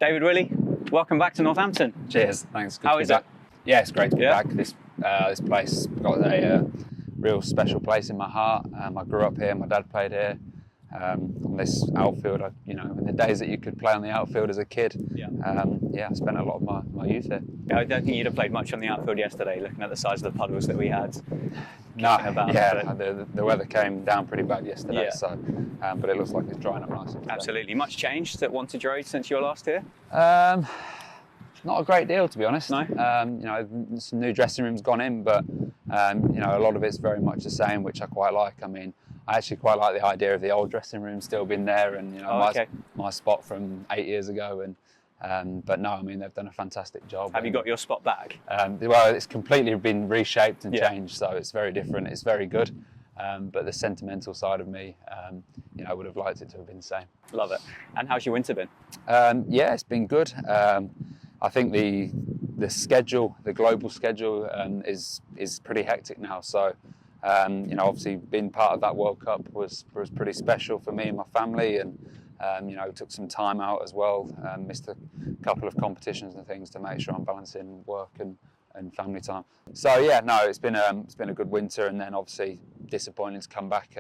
David, Willey, welcome back to Northampton. Cheers, thanks. Good How to be is back. it? Yeah, it's great to be Yeah? back. This place got a real special place in my heart. I grew up here. My dad played here. On this outfield, in the days that you could play on the outfield as a kid, I spent a lot of my youth here. I don't think you'd have played much on the outfield yesterday, looking at the size of the puddles that we had. The weather came down pretty bad yesterday, Yeah. but it looks like it's drying up nicely. Absolutely. Much changed at Wantage Road since you were last here? Not a great deal, to be honest. No? Some new dressing rooms gone in, but a lot of it's very much the same, which I quite like. I actually quite like the idea of the old dressing room still being there, and my spot from 8 years ago. But no, they've done a fantastic job. Have you got your spot back? Well, it's completely been reshaped and changed, so it's very different. It's very good. But the sentimental side of me, I would have liked it to have been the same. Love it. And how's your winter been? It's been good. I think the schedule, the global schedule, is pretty hectic now. So, obviously being part of that World Cup was pretty special for me and my family, and took some time out as well. Missed a couple of competitions and things to make sure I'm balancing work and family time. So it's been a good winter, and then obviously disappointing to come back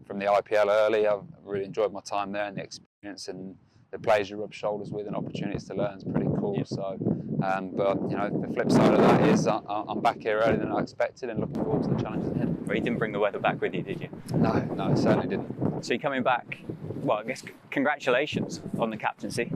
from the IPL early. I've really enjoyed my time there, and the experience and the players you rub shoulders with and opportunities to learn is pretty cool. Yeah. So, but the flip side of that is I'm back here earlier than I expected, and looking forward to the challenges ahead. Well, you didn't bring the weather back with you, did you? No, I certainly didn't. So you're coming back, well, I guess congratulations on the captaincy.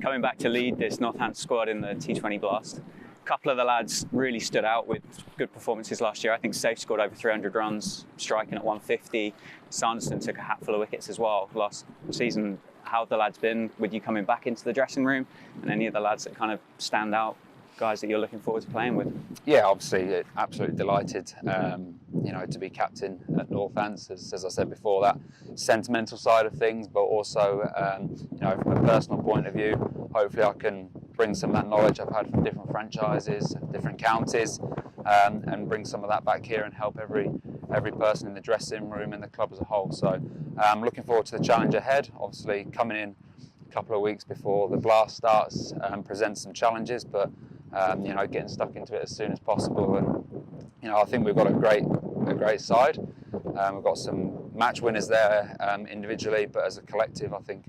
Coming back to lead this Northampton squad in the T20 Blast. A couple of the lads really stood out with good performances last year. I think Safe scored over 300 runs, striking at 150. Sanderson took a hatful of wickets as well last season. How have the lads been with you coming back into the dressing room, and any of the lads that kind of stand out, guys that you're looking forward to playing with? Yeah, obviously absolutely delighted to be captain at Northampton. As I said before, that sentimental side of things, but also from a personal point of view, hopefully I can bring some of that knowledge I've had from different franchises, different counties, and bring some of that back here and help every person in the dressing room and the club as a whole. So I'm looking forward to the challenge ahead. Obviously coming in a couple of weeks before the Blast starts presents some challenges, but getting stuck into it as soon as possible. And I think we've got a great side. We've got some match winners there individually, but as a collective, I think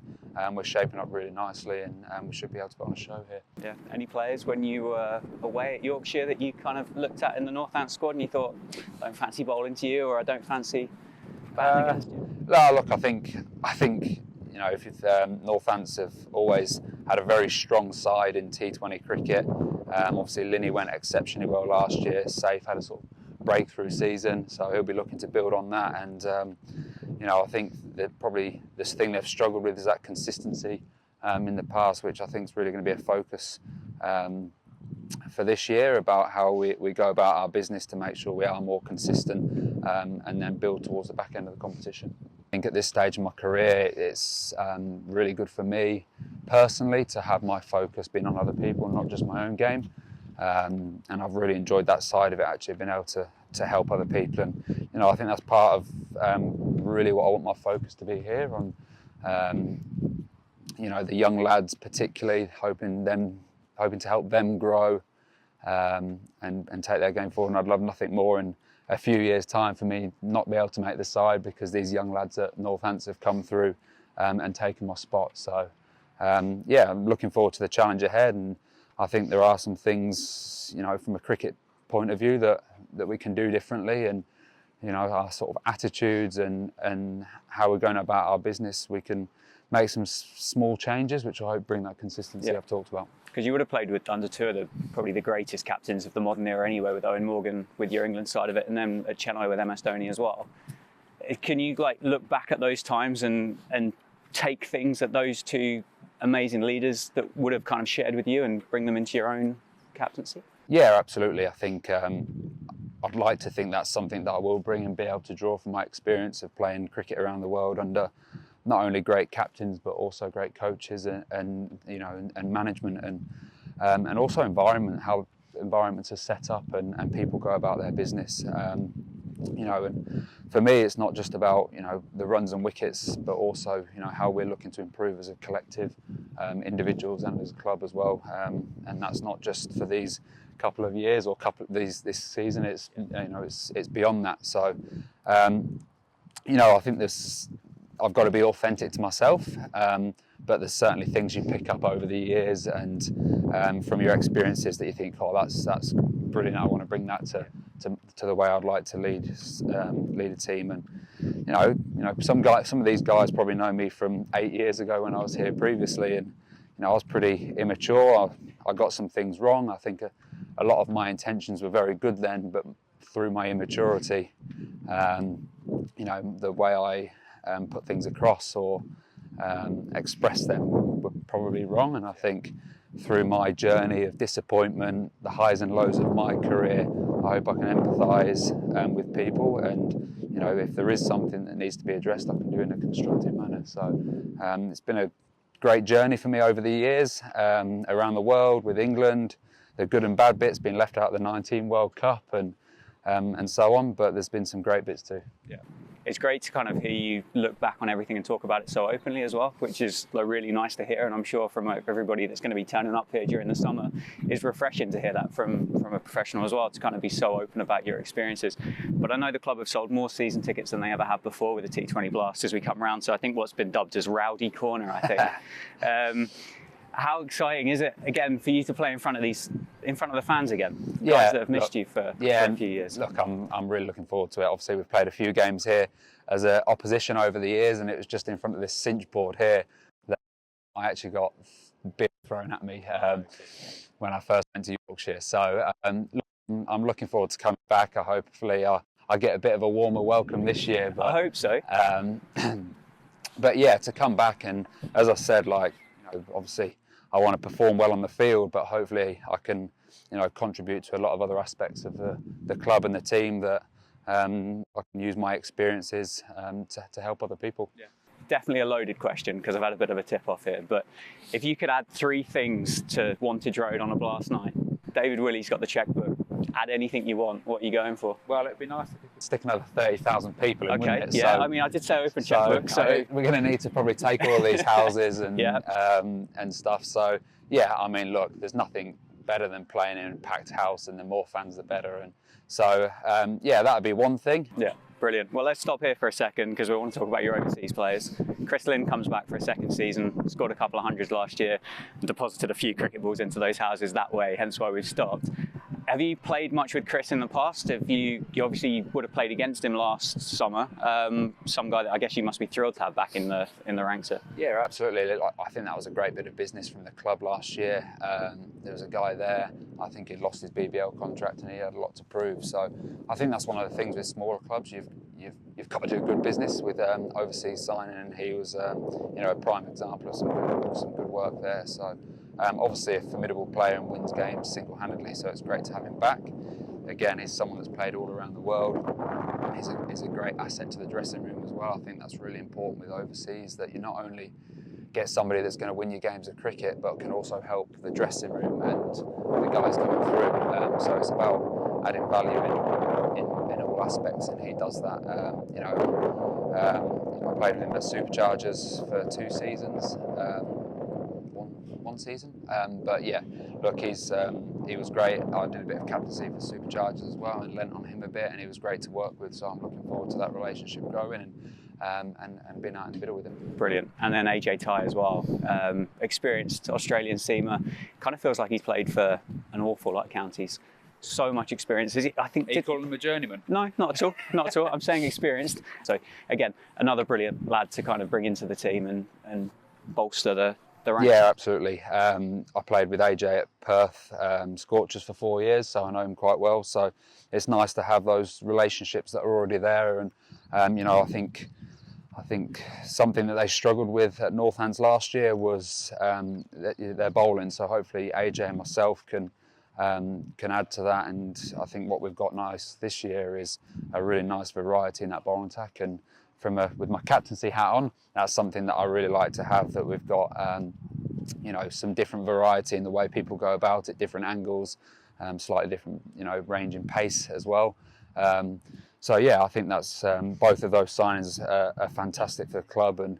we're shaping up really nicely, and we should be able to put on a show here. Yeah. Any players when you were away at Yorkshire that you kind of looked at in the Northampton squad and you thought, I don't fancy bowling to you, or I don't fancy batting against you? No, look, I think if Northampton have always had a very strong side in T20 cricket. Obviously, Linney went exceptionally well last year. Safe had a sort of breakthrough season, so he'll be looking to build on that. And I think that probably this thing they've struggled with is that consistency in the past, which I think is really going to be a focus for this year, about how we go about our business to make sure we are more consistent and then build towards the back end of the competition. I think at this stage of my career, it's really good for me personally to have my focus being on other people, not just my own game. And I've really enjoyed that side of it, actually, being able to help other people. And I think that's part of really what I want my focus to be here on. The young lads, particularly, hoping to help them grow and take their game forward. And I'd love nothing more in a few years' time for me not be able to make the side, because these young lads at Northampton have come through and taken my spot. So I'm looking forward to the challenge ahead, and I think there are some things from a cricket point of view that we can do differently, and our sort of attitudes and how we're going about our business, we can make some small changes which I hope bring that consistency I've talked about. Because you would have played with under two of probably the greatest captains of the modern era anyway, with Owen Morgan with your England side of it, and then at Chennai with MS Dhoni as well. Can you look back at those times and take things that those two amazing leaders that would have kind of shared with you and bring them into your own captaincy? Yeah, absolutely. I think I'd like to think that's something that I will bring and be able to draw from my experience of playing cricket around the world under not only great captains but also great coaches and management and also environment, how environments are set up and people go about their business. And for me, it's not just about, the runs and wickets, but also, how we're looking to improve as a collective, individuals and as a club as well. And that's not just for these couple of years or this season. It's it's beyond that. So, I think I've got to be authentic to myself. But there's certainly things you pick up over the years and from your experiences that you think, oh, that's brilliant. I want to bring that to the way I'd like to lead a team. And some of these guys probably know me from 8 years ago when I was here previously, and I was pretty immature. I got some things wrong. I think a lot of my intentions were very good then, but through my immaturity, the way I put things across or express them were probably wrong. And I think through my journey of disappointment, the highs and lows of my career, I hope I can empathise with people, and if there is something that needs to be addressed, I can do it in a constructive manner. So it's been a great journey for me over the years, around the world with England. The good and bad bits, being left out of the 19 World Cup and so on, but there's been some great bits too. Yeah. It's great to kind of hear you look back on everything and talk about it so openly as well, which is really nice to hear. And I'm sure from everybody that's going to be turning up here during the summer, it's refreshing to hear that from a professional as well, to kind of be so open about your experiences. But I know the club have sold more season tickets than they ever have before with the T20 Blast as we come round. So I think what's been dubbed as Rowdy Corner, I think. How exciting is it again for you to play in front of the fans again? Guys that have missed you for a few years. Look, I'm really looking forward to it. Obviously, we've played a few games here as an opposition over the years, and it was just in front of this cinch board here that I actually got beer thrown at me when I first went to Yorkshire. So I'm looking forward to coming back. Hopefully I get a bit of a warmer welcome this year. But, I hope so. But yeah, to come back, and as I said, obviously I want to perform well on the field, but hopefully I can, contribute to a lot of other aspects of the club and the team that I can use my experiences to help other people. Yeah. Definitely a loaded question because I've had a bit of a tip-off here, but if you could add 3 things to Wantage Road on a blast night, David Willey's got the checkbook. Add anything you want. What are you going for? Well, it'd be nice if we could stick another 30,000 people in, wouldn't it? Yeah, I did say open checkbook. So we're going to need to probably take all these houses and and stuff. So yeah, look, there's nothing better than playing in a packed house, and the more fans, the better. And so that would be one thing. Yeah. Brilliant. Well, let's stop here for a second because we want to talk about your overseas players. Chris Lynn comes back for a second season, scored a couple of hundreds last year, and deposited a few cricket balls into those houses that way, hence why we've stopped. Have you played much with Chris in the past? You obviously would have played against him last summer. Some guy that I guess you must be thrilled to have back in the ranks. Yeah, absolutely. I think that was a great bit of business from the club last year. There was a guy there. I think he'd lost his BBL contract and he had a lot to prove. So I think that's one of the things with smaller clubs. You've got to do good business with overseas signing, and he was a prime example of some good work there. So. Obviously a formidable player and wins games single-handedly, so it's great to have him back. Again, he's someone that's played all around the world. He's a great asset to the dressing room as well. I think that's really important with overseas, that you not only get somebody that's going to win you games of cricket, but can also help the dressing room and the guys coming through. So it's about adding value in all aspects, and he does that. I played with him at Superchargers for 2 seasons. One season, but yeah, look, he was great. I did a bit of captaincy for Superchargers as well and lent on him a bit, and he was great to work with, so I'm looking forward to that relationship growing and being out in the middle with him. Brilliant. And then AJ Ty as well, experienced Australian seamer, kind of feels like he's played for an awful lot of counties. So much experience. I think. Are you calling him a journeyman? No, not at all. Not at all. I'm saying experienced. So again, another brilliant lad to kind of bring into the team and bolster the ranks. Yeah, absolutely. I played with AJ at Perth Scorchers for 4 years, so I know him quite well. So it's nice to have those relationships that are already there. And I think something that they struggled with at Northants last year was their bowling. So hopefully AJ and myself can add to that. And I think what we've got nice this year is a really nice variety in that bowling attack. And with my captaincy hat on, that's something that I really like to have, that we've got some different variety in the way people go about it, different angles, slightly different range in pace as well. So yeah, I think that's both of those signings are fantastic for the club, and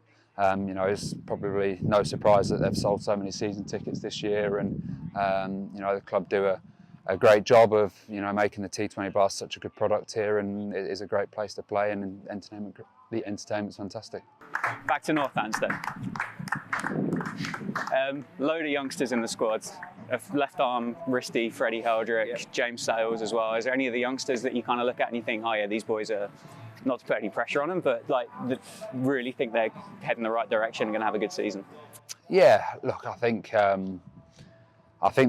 it's probably no surprise that they've sold so many season tickets this year, and the club do a great job of making the T20 Blast such a good product here, and it is a great place to play, and the entertainment's fantastic. Back to Northampton then. Load of youngsters in the squad. Left arm, wristy, Freddie Heldrick, yep. James Sales as well. Is there any of the youngsters that you kind of look at and you think, oh yeah, these boys are, not to put any pressure on them, but like really think they're heading the right direction and going to have a good season? Yeah, look, I think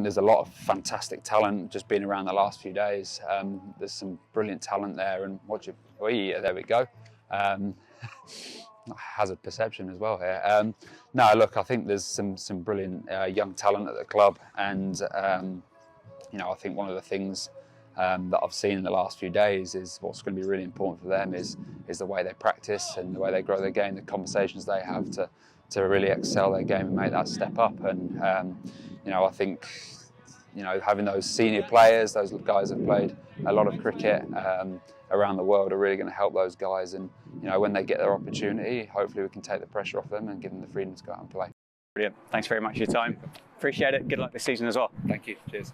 there's a lot of fantastic talent just being around the last few days. There's some brilliant talent there, and there we go. Hazard perception as well here. No, look, I think there's some brilliant young talent at the club, and I think one of the things that I've seen in the last few days is what's going to be really important for them is the way they practice and the way they grow their game, the conversations they have to really excel their game and make that step up. And I think having those senior players, those guys that have played a lot of cricket around the world, are really going to help those guys. And when they get their opportunity, hopefully we can take the pressure off them and give them the freedom to go out and play. Brilliant. Thanks very much for your time. Appreciate it. Good luck this season as well. Thank you. Cheers.